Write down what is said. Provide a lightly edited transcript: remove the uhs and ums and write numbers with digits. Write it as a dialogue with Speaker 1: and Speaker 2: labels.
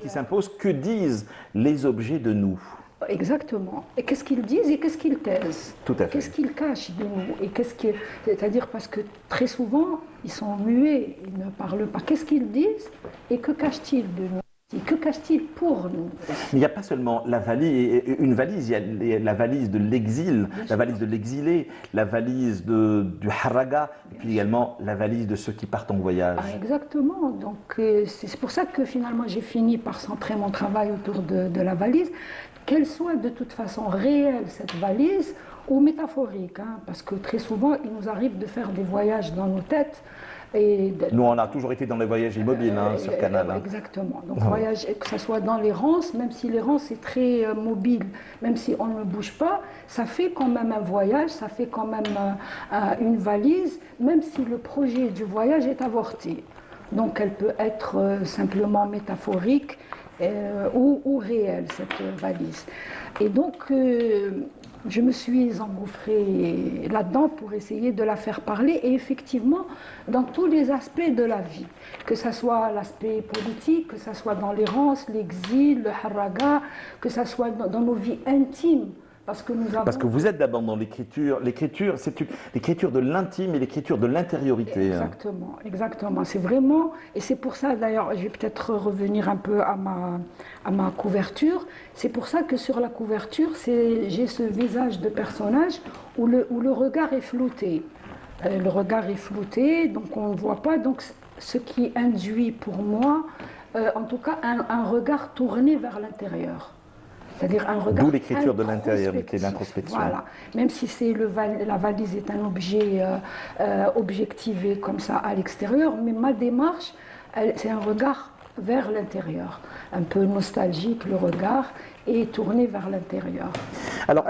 Speaker 1: qui s'impose. Que disent les objets de nous?
Speaker 2: Exactement. Et qu'est-ce qu'ils disent et qu'est-ce qu'ils taisent?
Speaker 1: Tout à fait.
Speaker 2: Qu'est-ce qu'ils cachent de nous? Et c'est-à-dire parce que très souvent, ils sont muets, ils ne parlent pas. Qu'est-ce qu'ils disent et que cachent-ils de nous? Et que cachent-ils pour nous?
Speaker 1: Mais il n'y a pas seulement la valise, une valise, il y a la valise de l'exil, la valise de l'exilé, la valise du haraga, et puis également la valise de ceux qui partent en voyage.
Speaker 2: Ah, exactement. Donc c'est pour ça que finalement j'ai fini par centrer mon travail autour de la valise, qu'elle soit de toute façon réelle cette valise ou métaphorique, hein, parce que très souvent il nous arrive de faire des voyages dans nos têtes.
Speaker 1: Nous, on a toujours été dans les voyages immobiles sur Canal. Hein.
Speaker 2: Exactement. Donc, voyage, que ce soit dans l'errance, même si l'errance est très mobile, même si on ne bouge pas, ça fait quand même un voyage, ça fait quand même une valise, même si le projet du voyage est avorté. Donc, elle peut être simplement métaphorique ou réelle, cette valise. Et donc, je me suis engouffrée là-dedans pour essayer de la faire parler et effectivement dans tous les aspects de la vie, que ce soit l'aspect politique, que ce soit dans l'errance, l'exil, le haraga, que ce soit dans nos vies intimes. Parce que
Speaker 1: vous êtes d'abord dans l'écriture. L'écriture, c'est l'écriture de l'intime et l'écriture de l'intériorité.
Speaker 2: Exactement, exactement. C'est vraiment, et c'est pour ça d'ailleurs, je vais peut-être revenir un peu à ma couverture. C'est pour ça que sur la couverture, j'ai ce visage de personnage où le regard est flouté. Le regard est flouté, donc on ne voit pas. Donc ce qui induit pour moi, en tout cas, un regard tourné vers l'intérieur. C'est-à-dire un regard.
Speaker 1: D'où l'écriture de l'intériorité, l'introspection.
Speaker 2: Voilà. Même si la valise est un objet objectivé comme ça à l'extérieur, mais ma démarche, c'est un regard vers l'intérieur. Un peu nostalgique, le regard, et tourné vers l'intérieur.
Speaker 1: Alors,